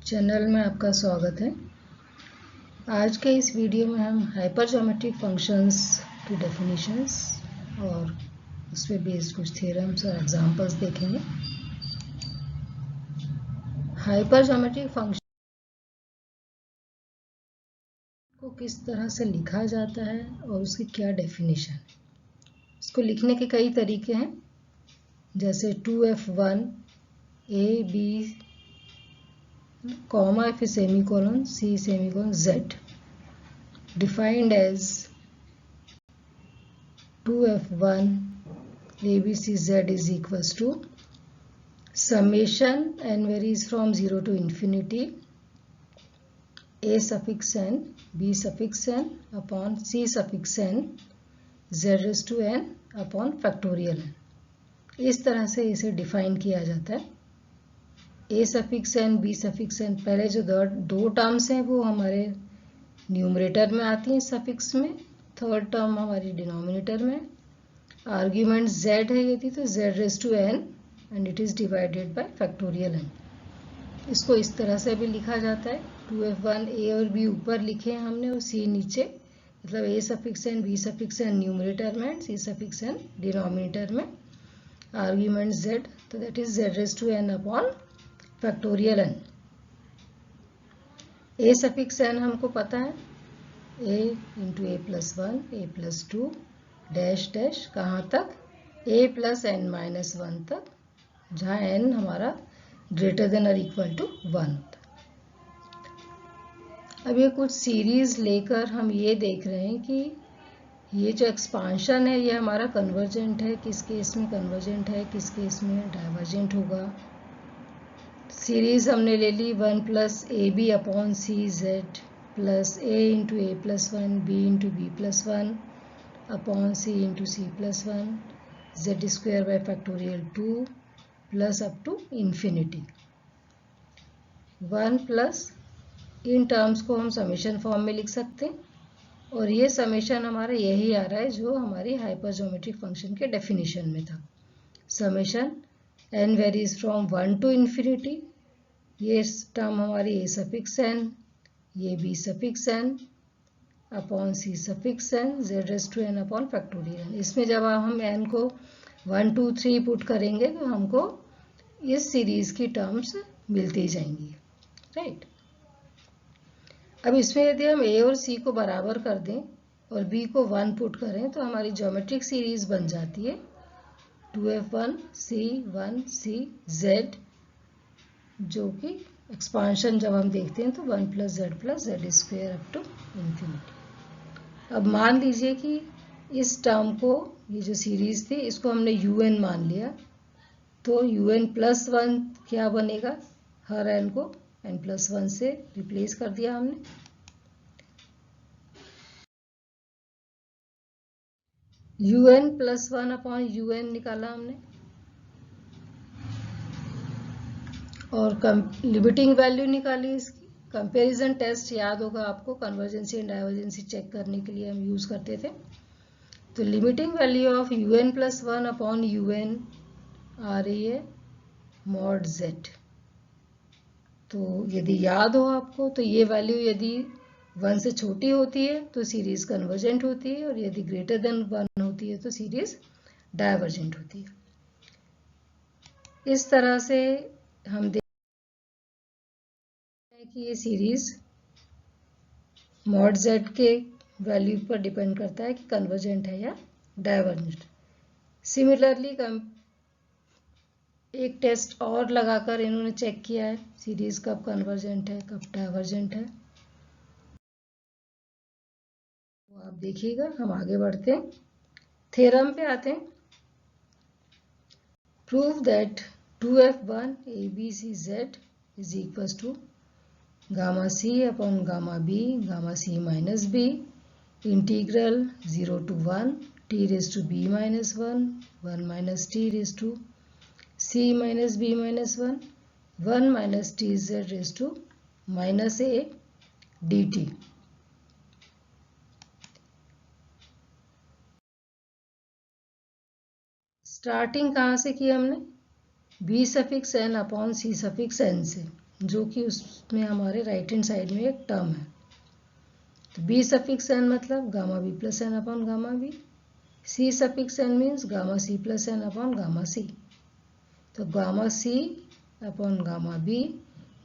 Channel में आपका स्वागत है। आज के इस वीडियो में हम हाइपर ज्योमेट्रिक फंक्शंस की डेफिनेशंस और उस पर बेस्ड कुछ थ्योरम्स और एग्जांपल्स देखेंगे। हाइपर ज्योमेट्रिक फंक्शन को किस तरह से लिखा जाता है और उसकी क्या डेफिनेशन है। इसको लिखने के कई तरीके हैं, जैसे 2f1 a b कॉमा फिर semicolon c semicolon z defined as 2f1 abcz is equals to summation n varies from 0 to infinity a suffix n b suffix n upon c suffix n z raised to n upon factorial n। इस तरह से इसे define किया जाता है। a suffix n b suffix n, पहले जो दो टर्म्स हैं वो हमारे न्यूमरेटर में आती हैं सफिक्स में, थर्ड टर्म हमारी डिनोमिनेटर में। आर्ग्यूमेंट z है यदि तो z raise to n and it is divided by factorial n। इसको इस तरह से भी लिखा जाता है। 2f1 a और b ऊपर लिखे हैं हमने और c नीचे, मतलब a suffix n b suffix n numerator में and c suffix n denominator में। आर्ग्यूमेंट z, तो that is z raise to n upon factorial n। a suffix n हमको पता है, a into a plus 1 a plus 2 dash dash कहाँ तक, a plus n minus 1 तक, जहाँ n हमारा ग्रेटर देन और इक्वल टू 1। अब ये कुछ सीरीज लेकर हम ये देख रहे हैं कि ये जो एक्सपांशन है ये हमारा कन्वर्जेंट है, किस केस में कन्वर्जेंट है, किस केस में डाइवर्जेंट होगा। सीरीज हमने ले ली 1 plus A B upon C Z plus A into A plus 1 B into B plus 1 upon C into C plus 1 Z square by factorial 2 plus up to infinity 1 plus, इन terms को हम summation form में लिख सकते हैं और ये summation हमारा यही आ रहा है जो हमारी हाइपर ज्योमेट्रिक फंक्शन के डेफिनेशन में था। Summation n varies from 1 to infinity, ये टर्म हमारी a सफिक्स n, ये b suffix n upon c suffix n z raise to n upon factorial. इसमें जब हम n को 1 2 3 पुट करेंगे तो हमको इस सीरीज की टर्म्स मिलती जाएंगी, राइट। अब इसमें यदि हम a और c को बराबर कर दें और b को 1 पुट करें तो हमारी ज्योमेट्रिक सीरीज बन जाती है 2f1 c1 c z, जो कि एक्सपांशन जब हम देखते हैं तो 1 plus Z square up to infinity. अब मान लीजिए कि इस टर्म को, ये जो सीरीज थी इसको हमने un मान लिया, तो un प्लस 1 क्या बनेगा, हर n को n प्लस 1 से रिप्लेस कर दिया हमने। un प्लस 1 अपॉन un निकाला हमने और लिमिटिंग वैल्यू निकाली इसकी। कंपैरिजन टेस्ट याद होगा आपको, कन्वर्जेंसी एंड डाइवर्जेंसी चेक करने के लिए हम यूज करते थे। तो limiting value of un plus 1 upon un आ रही है मॉड z। तो यदि याद हो आपको तो ये वैल्यू यदि 1 से छोटी होती है तो सीरीज कन्वर्जेंट होती है और यदि ग्रेटर देन 1 होती है तो सीरीज डाइवर्जेंट होती है। इस तरह से हम देखते हैं कि ये सीरीज मॉड z के वैल्यू पर डिपेंड करता है कि कन्वर्जेंट है या डाइवर्जेंट। सिमिलरली एक टेस्ट और लगाकर इन्होंने चेक किया है सीरीज कब कन्वर्जेंट है कब डाइवर्जेंट है, तो आप देखिएगा। हम आगे बढ़ते हैं, थ्योरम पे आते हैं। Prove that 2f1 abcz is equal to gamma c upon gamma b gamma c minus b integral 0 to 1 t raise to b minus 1 1 minus t raise to c minus b minus 1 1 minus t z raise to minus a dt। Starting कहाँ से की हमने, b suffix n upon c suffix n से, जो कि उसमें हमारे right hand side में एक टर्म है। तो बी सफिक्स एन मतलब gamma B plus N upon gamma b, c suffix n means gamma सी plus N upon gamma c. तो gamma c upon gamma b,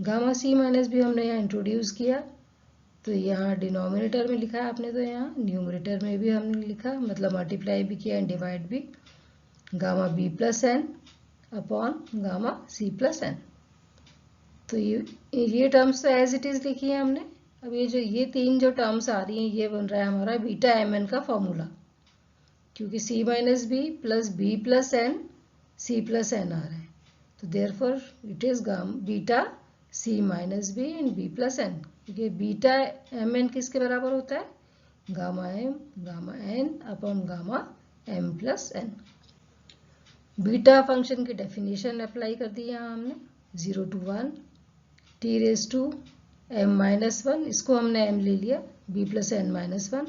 gamma c minus b हमने यहाँ introduce किया, तो यहाँ denominator में लिखा है आपने, तो यहाँ न्यूमरेटर में भी हमने लिखा, मतलब मल्टीप्लाई भी किया एंड डिवाइड भी, gamma B plus N upon gamma सी प्लस एन। तो ये टर्म्स तो एज इट इज लिखी है हमने। अब ये तीन जो टर्म्स आ रही हैं, ये बन रहा है हमारा बीटा एम एन का फॉर्मूला, क्योंकि c minus b plus n c plus n आ रहा है। तो therefore it is beta c minus b and b plus n, क्योंकि बीटा एम एन किसके बराबर होता है, gamma n upon gamma m plus n. Beta function की डेफिनेशन अप्लाई कर दी यहाँ हमने, 0 to 1 t raise to m minus 1, इसको हमने m ले लिया, b plus N minus 1,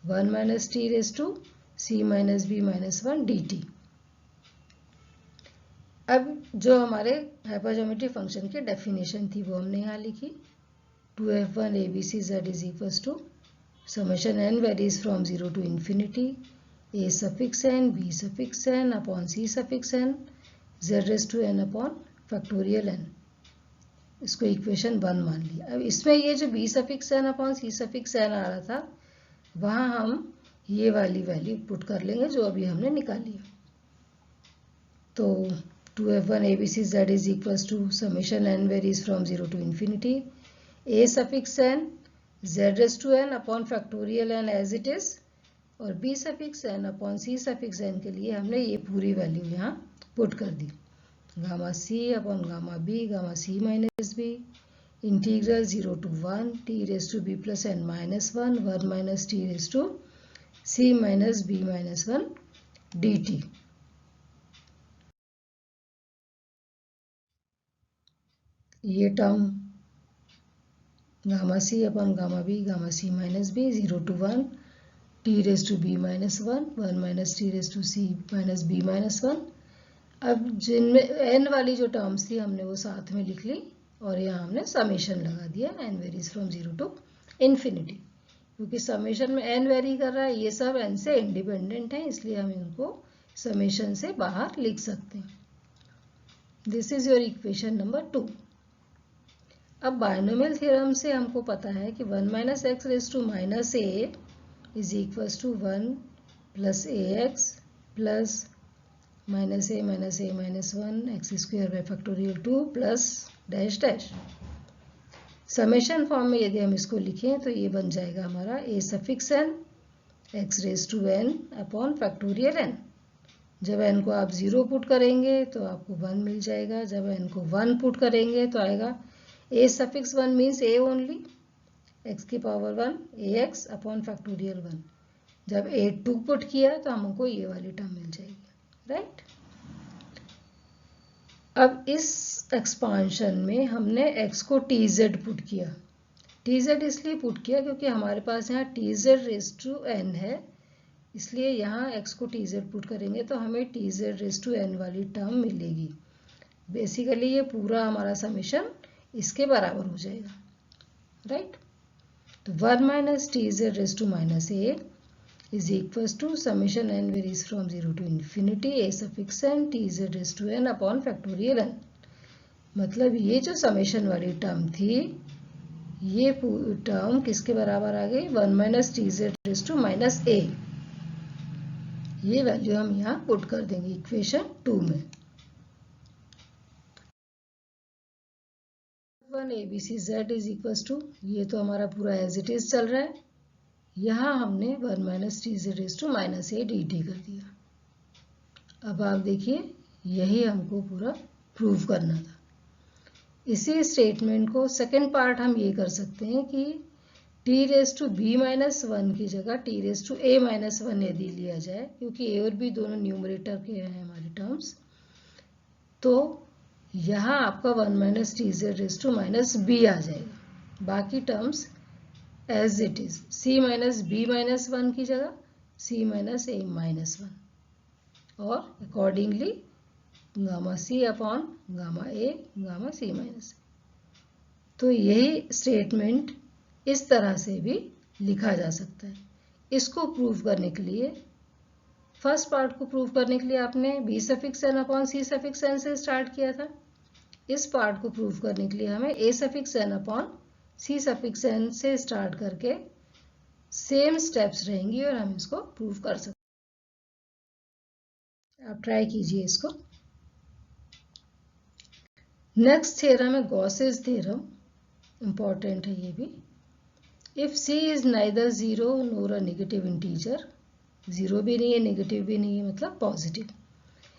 1 minus T raise to C minus B minus 1 D T. अब जो हमारे हाइपरजोमेट्रिक फंक्शन की डेफिनेशन थी वो हमने यहाँ लिखी, 2f1 abc z is equals to summation n varies from 0 to infinity a suffix n b suffix n upon c suffix n z raise to n upon factorial n। इसको equation 1 मान लिया। अब इसमें ये जो b suffix n upon c suffix n आ रहा था, वहाँ हम ये वाली वैल्यू पुट कर लेंगे जो अभी हमने निकाली है। तो 2f1 abc z is equals to summation n varies from 0 to infinity a suffix n z raise to n upon factorial n as it is, और b suffix n upon c suffix n के लिए हमने ये पूरी value यहाँ put कर दी, gamma c upon gamma c minus b integral 0 to 1 t raise to b plus N minus 1 1 minus T raise to C minus B minus 1 D t. ये term gamma c upon gamma c minus b 0 to 1 t raise to b minus 1 1 minus T raise to C minus B minus 1। अब जिनमें n वाली जो terms थी हमने वो साथ में लिख ली, और यहाँ हमने समेशन लगा दिया n varies from 0 to infinity, क्योंकि समेशन में n वेरी कर रहा है, ये सब n से इंडिपेंडेंट है, इसलिए हम इनको समेशन से बाहर लिख सकते हैं। This is your equation number 2। अब बायनोमियल थ्योरम से हमको पता है कि 1 minus x raise to minus a is equals to 1 plus a x plus minus a minus 1 x square by factorial 2 plus dash dash. Summation form में यदि हम इसको लिखें तो ये बन जाएगा हमारा a suffix n x raise to n upon factorial n. जब एन को आप 0 पुट करेंगे तो आपको 1 मिल जाएगा, जब एन को 1 पुट करेंगे तो आएगा ए suffix 1 means A only, x की पावर 1 ए एक्स अपॉन फैक्टोरियल 1। जब ए 2 पुट किया तो हमको ये वाली टर्म मिल जाएगी, राइट। अब इस एक्सपांशन में हमने x को tz पुट किया। tz इसलिए पुट किया क्योंकि हमारे पास यहाँ tz रेज टू n है, इसलिए यहाँ x को tz पुट करेंगे तो हमें tz रेज टू n वाली टर्म मिलेगी। बेसिकली ये पूरा हमारा समेशन इसके बराबर हो जाएगा, राइट। तो 1 minus tz raise to minus a is equals to summation n varies from 0 to infinity a suffix n tz raised to n upon factorial n। मतलब ये जो समेशन वाली टर्म थी, ये टर्म किसके बराबर आ गई, 1 minus tz raised to minus a। ये वैल्यू हम यहाँ पुट कर देंगे इक्वेशन 2 में। 1 abcz is equals to, ये तो हमारा पूरा एज इट इज चल रहा है, यहाँ हमने 1 minus t z raise to minus a d t कर दिया। अब आप देखिए यही हमको पूरा प्रूव करना था। इसी स्टेटमेंट को सेकेंड पार्ट हम ये कर सकते हैं कि t raise to b minus 1 की जगह t raise to a minus 1 यदि लिया जाए, क्योंकि ए और बी दोनों न्यूमरेटर के हैं हमारे टर्म्स, तो यहाँ आपका 1 minus t z raise to minus b आ जाएगा। बाकी terms as it is, c minus B minus 1 की जगह c माइनस ए माइनस 1, और accordingly gamma c upon gamma a gamma c minus. तो यही स्टेटमेंट इस तरह से भी लिखा जा सकता है। इसको प्रूव करने के लिए, फर्स्ट पार्ट को प्रूव करने के लिए आपने बी सफिक्स एन अपॉन सी सफिक्स एन से स्टार्ट किया था। इस पार्ट को प्रूव करने के लिए हमें ए सफिक्स एन अपॉन सी सफिक्स एन से स्टार्ट करके सेम स्टेप्स रहेंगी और हम इसको प्रूव कर सकते हैं। आप ट्राई कीजिए इसको। नेक्स्ट थ्योरम है गॉसेस थ्योरम, इंपॉर्टेंट है ये भी। If c is neither zero nor a negative integer, zero भी नहीं है नेगेटिव भी नहीं है, मतलब positive,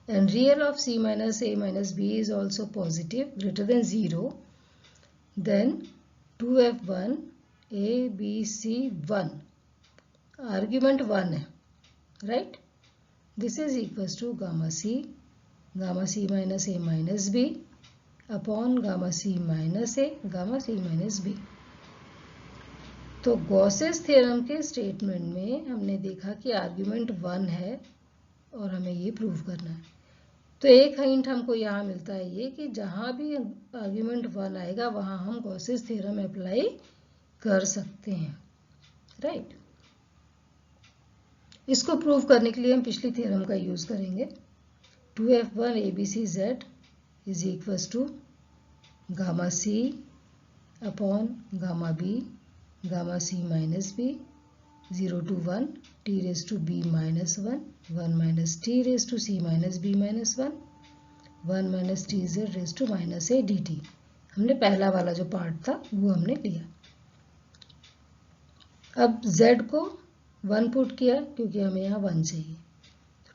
and real of c minus a minus b is also positive greater than 0, then 2f1 a b c 1 argument 1 है, right? This is equals to gamma c minus a minus b upon gamma c minus a gamma c minus b। तो Gauss's theorem के statement में हमने देखा कि argument 1 है और हमें ये प्रूव करना है। तो एक हिंट हमको यहाँ मिलता है ये कि जहाँ भी आर्ग्यूमेंट 1 आएगा वहाँ हम गॉसेस थ्योरम अप्लाई कर सकते हैं, राइट? इसको प्रूव करने के लिए हम पिछली थ्योरम का यूज करेंगे। 2f1 abcz is equals to gamma c upon gamma b gamma c minus b 0 to 1 t raise to b minus 1 1 minus t raise to c minus b minus 1 1 minus t z raise to minus a d t. हमने पहला वाला जो part था वो हमने लिया। अब z को 1 पुट किया क्योंकि हमें यहाँ 1 चाहिए।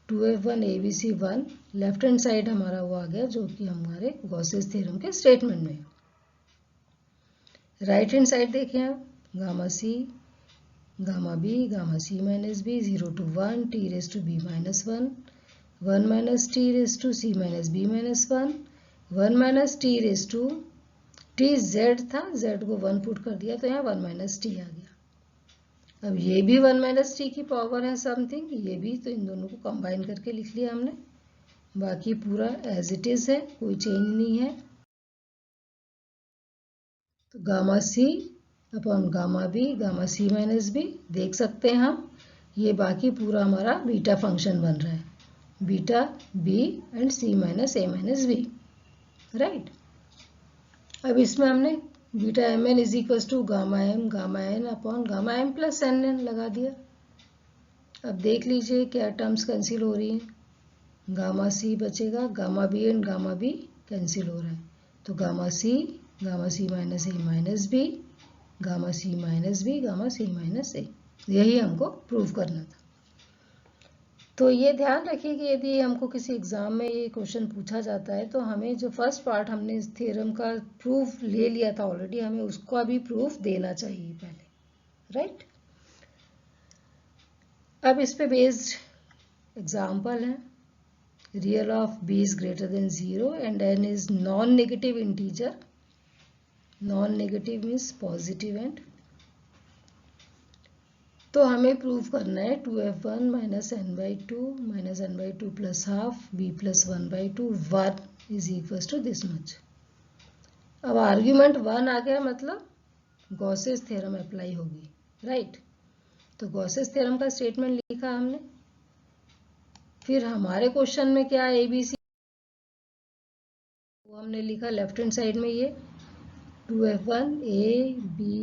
2f1 abc 1 left hand side हमारा वो आ गया जो कि हमारे गॉसेस थ्योरम के स्टेटमेंट में। राइट हैंड साइड देखें आप, gamma c gamma b gamma c minus b 0 to 1 t raise to b minus 1 1 minus T raise to C minus B minus 1 1 minus T raise to t z था, z को 1 put कर दिया तो यहाँ 1 minus T आ गया। अब ये भी 1 माइनस टी की पावर है समथिंग, ये भी, तो इन दोनों को कंबाइन करके लिख लिया हमने। बाकी पूरा एज इट इज है, कोई चेंज नहीं है। तो gamma c upon gamma b gamma c minus B देख सकते हैं हम, ये बाकी पूरा हमारा बीटा फंक्शन बन रहा है, beta b and c minus a minus b, right? अब इसमें हमने beta m n is equals to gamma n upon gamma m plus n n लगा दिया। अब देख लीजिए क्या टर्म्स कैंसिल हो रही हैं। गामा सी बचेगा, gamma b and gamma b cancel हो रहा है, तो gamma c minus a minus b gamma c minus b gamma c minus a, यही हमको प्रूव करना था। तो ये ध्यान रखिए कि यदि हमको किसी एग्जाम में ये क्वेश्चन पूछा जाता है तो हमें जो फर्स्ट पार्ट हमने इस थ्योरम का प्रूफ ले लिया था ऑलरेडी, हमें उसका भी प्रूफ देना चाहिए पहले, राइट? अब इस पे बेस्ड एग्जाम्पल है, real of b is greater than 0 and n is non negative integer, non negative means positive and. तो हमें प्रूव करना है 2f1 minus n by two plus half b plus 1 by two 1 is equals to this much. अब argument 1 आ गया, मतलब Gauss's theorem apply होगी, right? तो गॉसेस थ्योरम का स्टेटमेंट लिखा हमने। फिर हमारे क्वेश्चन में क्या है, ABC वो हमने लिखा लेफ्ट हैंड साइड में, ये 2f1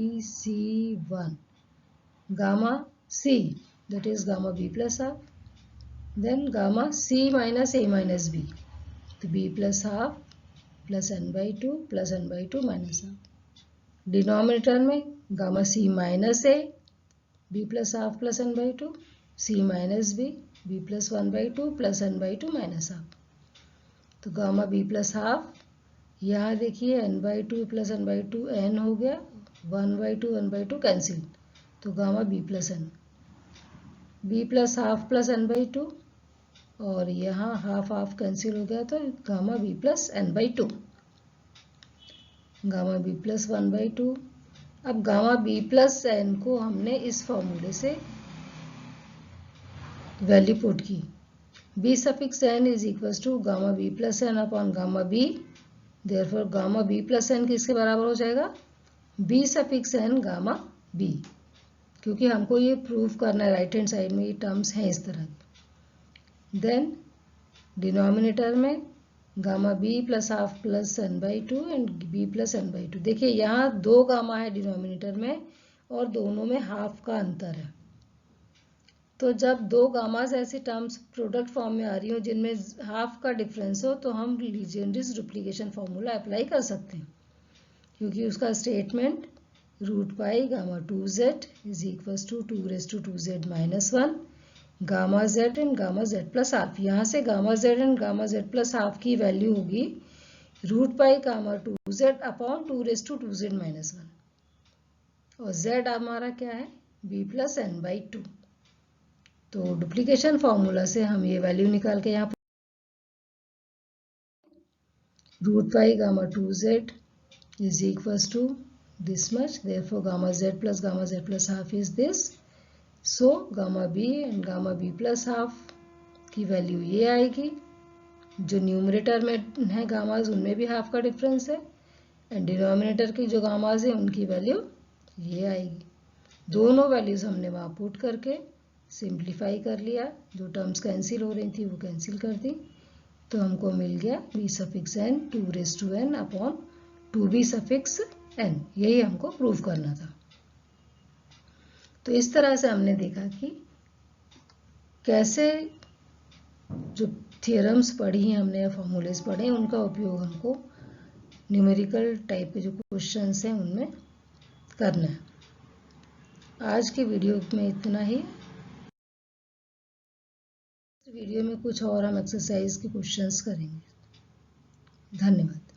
abc1 gamma c, that is gamma b plus half, then gamma c minus a minus b, तो b plus half plus n by 2 plus n by 2 minus half। Denominator में gamma c minus a b plus half plus n by 2 c minus b b plus 1 by 2 plus n by 2 minus half। तो gamma b plus half, यहाँ देखिए n by 2 plus n by 2 n हो गया, 1 by 2 1 by 2 cancel, तो gamma b plus n, b plus half plus n by 2, और यहाँ half half cancel हो गया तो gamma b plus n by 2, gamma b plus 1 by 2। अब gamma b plus N को हमने इस फॉर्मूले से वैल्यू पुट की, b suffix n is equals to gamma b plus N upon gamma b, therefore gamma b plus n किसके बराबर हो जाएगा, b suffix n gamma b, क्योंकि हमको ये प्रूव करना है राइट हैंड साइड में ये टर्म्स हैं इस तरह। देन डिनोमिनेटर में gamma B plus half plus n by two and b plus n by two. देखिए यहाँ 2 गामा है डिनोमिनेटर में और दोनों में हाफ का अंतर है। तो जब 2 गामास ऐसी टर्म्स प्रोडक्ट फॉर्म में आ रही हो जिनमें हाफ का डिफरेंस हो, तो हम लीजेंड्रीज डुप्लीकेशन फॉर्मूला अप्लाई कर सकते हैं, क्योंकि उसका statement root pi gamma 2z is equals to 2^2z minus 1 gamma z and gamma z plus half. यहाँ से gamma z and gamma z plus half की वैल्यू होगी root pi gamma 2z upon 2^2z minus 1, और z हमारा क्या है b plus n by 2। तो duplication formula से हम ये वैल्यू निकाल के यहाँ root pi gamma 2z is equals to this much, therefore gamma z plus half is this, so gamma b and gamma b plus half की value ये आएगी। जो न्यूमरेटर में है गामाज उनमें भी हाफ का डिफरेंस है, एंड डिनोमिनेटर की जो गामाज है उनकी वैल्यू ये आएगी। दोनों वैल्यूज हमने वहाँ पुट करके सिंप्लीफाई कर लिया, जो टर्म्स कैंसिल हो रही थी वो कैंसिल कर दी, तो हमको मिल गया b suffix n 2^n upon 2b suffix n। यही हमको प्रूव करना था। तो इस तरह से हमने देखा कि कैसे जो थियरम्स पढ़ी हैं हमने या फॉर्मूलेस पढ़े हैं उनका उपयोग हमको न्यूमेरिकल टाइप के जो क्वेश्चंस हैं उनमें करना है। आज के वीडियो में इतना ही। इस वीडियो में कुछ और हम एक्सरसाइज के क्वेश्चंस करेंगे। धन्यवाद।